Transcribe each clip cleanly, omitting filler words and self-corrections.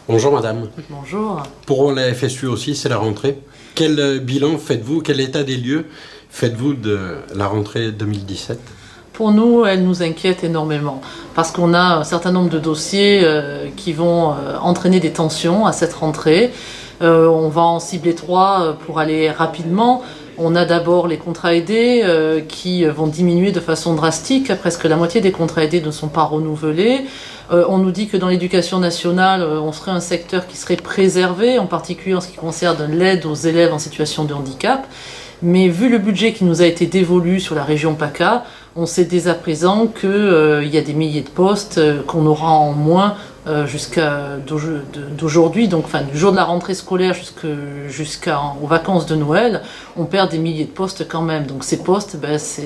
Bonjour madame. Bonjour. Pour la FSU aussi, c'est la rentrée. Quel bilan faites-vous, quel état des lieux faites-vous de la rentrée 2017 ? Pour nous, elle nous inquiète énormément parce qu'on a un certain nombre de dossiers qui vont entraîner des tensions à cette rentrée. On va en cibler 3 pour aller rapidement. On a d'abord les contrats aidés qui vont diminuer de façon drastique. Presque la moitié des contrats aidés ne sont pas renouvelés. On nous dit que dans l'éducation nationale, on serait un secteur qui serait préservé, en particulier en ce qui concerne l'aide aux élèves en situation de handicap. Mais vu le budget qui nous a été dévolu sur la région PACA, on sait dès à présent qu'il y a des milliers de postes qu'on aura en moins jusqu'à d'aujourd'hui, donc enfin, du jour de la rentrée scolaire jusqu'aux vacances de Noël, on perd des milliers de postes quand même. Donc ces postes,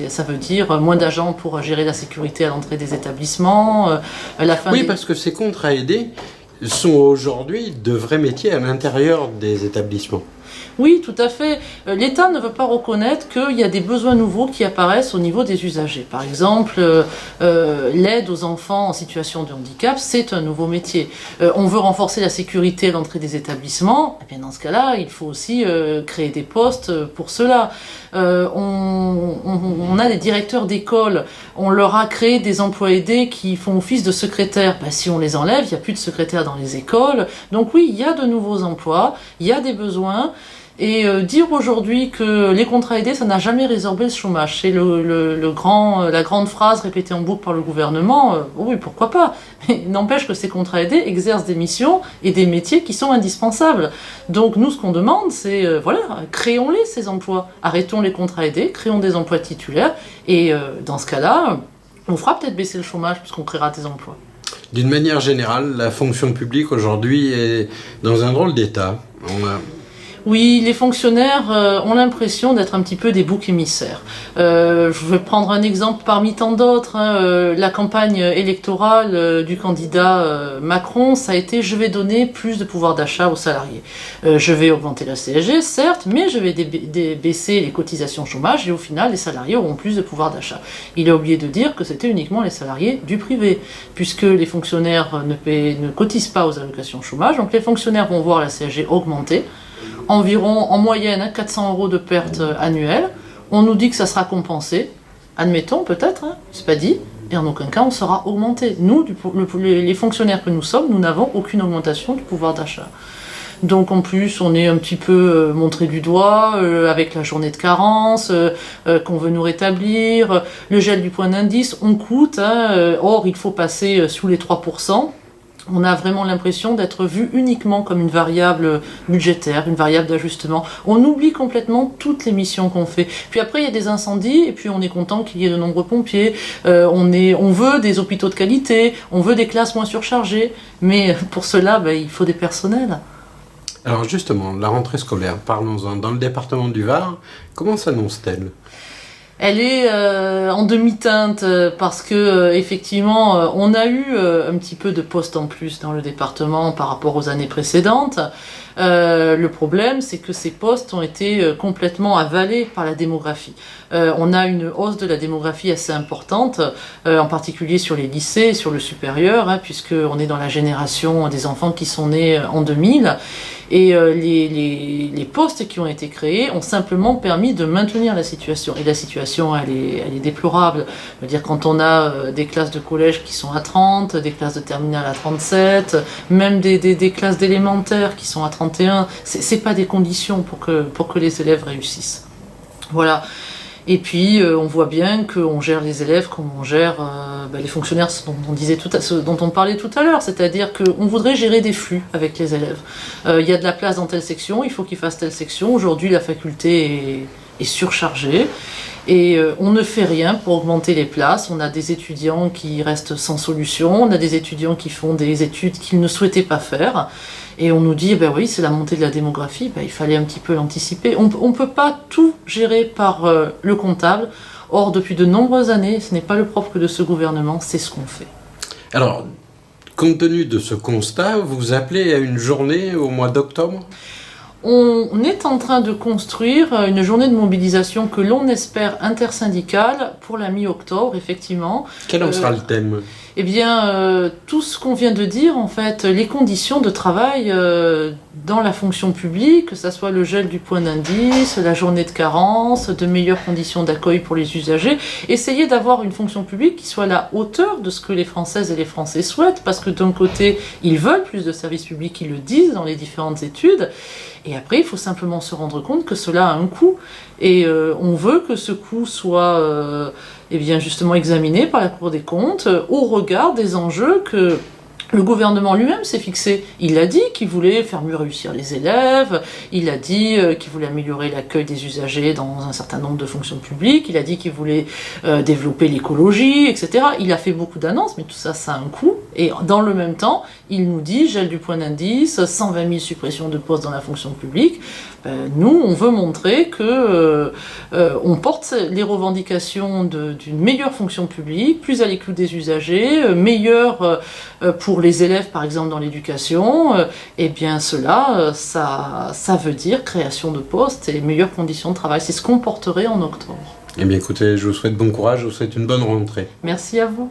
ça veut dire moins d'agents pour gérer la sécurité à l'entrée des établissements, la fin Oui, parce que ces contrats aidés sont aujourd'hui de vrais métiers à l'intérieur des établissements. Oui, tout à fait. L'État ne veut pas reconnaître qu'il y a des besoins nouveaux qui apparaissent au niveau des usagers. Par exemple, l'aide aux enfants en situation de handicap, c'est un nouveau métier. On veut renforcer la sécurité à l'entrée des établissements. Et bien dans ce cas-là, il faut aussi créer des postes pour cela. On a des directeurs d'école, on leur a créé des emplois aidés qui font office de secrétaires. Si on les enlève, il n'y a plus de secrétaires dans les écoles. Donc oui, il y a de nouveaux emplois, il y a des besoins. Et dire aujourd'hui que les contrats aidés, ça n'a jamais résorbé le chômage. C'est la grande phrase répétée en boucle par le gouvernement. Oui, pourquoi pas. Mais n'empêche que ces contrats aidés exercent des missions et des métiers qui sont indispensables. Donc nous, ce qu'on demande, c'est, créons-les ces emplois. Arrêtons les contrats aidés, créons des emplois titulaires. Et dans ce cas-là, on fera peut-être baisser le chômage puisqu'on créera des emplois. D'une manière générale, la fonction publique aujourd'hui est dans un drôle d'état. Oui, les fonctionnaires ont l'impression d'être un petit peu des boucs émissaires. Je vais prendre un exemple parmi tant d'autres. La campagne électorale du candidat Macron, ça a été « je vais donner plus de pouvoir d'achat aux salariés ». Je vais augmenter la CSG, certes, mais je vais baisser les cotisations chômage et au final, les salariés auront plus de pouvoir d'achat. Il a oublié de dire que c'était uniquement les salariés du privé, puisque les fonctionnaires ne cotisent pas aux allocations chômage, donc les fonctionnaires vont voir la CSG augmenter. Environ, en moyenne, 400 € de pertes annuelles. On nous dit que ça sera compensé. Admettons, peut-être, c'est pas dit. Et en aucun cas, on sera augmenté. Nous, les fonctionnaires que nous sommes, nous n'avons aucune augmentation du pouvoir d'achat. Donc en plus, on est un petit peu montré du doigt avec la journée de carence qu'on veut nous rétablir, le gel du point d'indice, on coûte. Or, il faut passer sous les 3%. On a vraiment l'impression d'être vu uniquement comme une variable budgétaire, une variable d'ajustement. On oublie complètement toutes les missions qu'on fait. Puis après, il y a des incendies, et puis on est content qu'il y ait de nombreux pompiers. On veut des hôpitaux de qualité, on veut des classes moins surchargées. Mais pour cela, il faut des personnels. Alors justement, la rentrée scolaire, parlons-en. Dans le département du Var, comment s'annonce-t-elle ? Elle est en demi-teinte parce que effectivement, on a eu un petit peu de postes en plus dans le département par rapport aux années précédentes. Le problème, c'est que ces postes ont été complètement avalés par la démographie. On a une hausse de la démographie assez importante, en particulier sur les lycées et sur le supérieur, puisqu'on est dans la génération des enfants qui sont nés en 2000. Et les postes qui ont été créés ont simplement permis de maintenir la situation. Et la situation, elle est déplorable. Je veux dire, quand on a des classes de collège qui sont à 30, des classes de terminale à 37, même des classes d'élémentaire qui sont à 31, c'est pas des conditions pour que les élèves réussissent. Voilà. Et puis, on voit bien qu'on gère les élèves comme on gère les fonctionnaires dont on parlait tout à l'heure. C'est-à-dire qu'on voudrait gérer des flux avec les élèves. Il y a de la place dans telle section, il faut qu'ils fassent telle section. Aujourd'hui, la faculté est surchargée. Et on ne fait rien pour augmenter les places. On a des étudiants qui restent sans solution. On a des étudiants qui font des études qu'ils ne souhaitaient pas faire. Et on nous dit, oui, c'est la montée de la démographie, il fallait un petit peu l'anticiper. On ne peut pas tout gérer par le comptable. Or, depuis de nombreuses années, ce n'est pas le propre de ce gouvernement, c'est ce qu'on fait. Alors, compte tenu de ce constat, vous appelez à une journée au mois d'octobre ? On est en train de construire une journée de mobilisation que l'on espère intersyndicale pour la mi-octobre, effectivement. Quel en sera le thème ? Eh bien, tout ce qu'on vient de dire, en fait, les conditions de travail dans la fonction publique, que ce soit le gel du point d'indice, la journée de carence, de meilleures conditions d'accueil pour les usagers, essayer d'avoir une fonction publique qui soit à la hauteur de ce que les Françaises et les Français souhaitent, parce que d'un côté, ils veulent plus de services publics, ils le disent dans les différentes études, et après, il faut simplement se rendre compte que cela a un coût, et on veut que ce coût soit eh bien justement examiné par la Cour des comptes au regard des enjeux que le gouvernement lui-même s'est fixé. Il a dit qu'il voulait faire mieux réussir les élèves, il a dit qu'il voulait améliorer l'accueil des usagers dans un certain nombre de fonctions publiques, il a dit qu'il voulait développer l'écologie, etc. Il a fait beaucoup d'annonces, mais tout ça, ça a un coût. Et dans le même temps, il nous dit gel du point d'indice, 120 000 suppressions de postes dans la fonction publique. Nous, on veut montrer que on porte les revendications d'une meilleure fonction publique, plus à l'écoute des usagers, meilleure pour les élèves, par exemple, dans l'éducation. Et bien cela, ça veut dire création de postes et meilleures conditions de travail. C'est ce qu'on porterait en octobre. Eh bien écoutez, je vous souhaite bon courage, je vous souhaite une bonne rentrée. Merci à vous.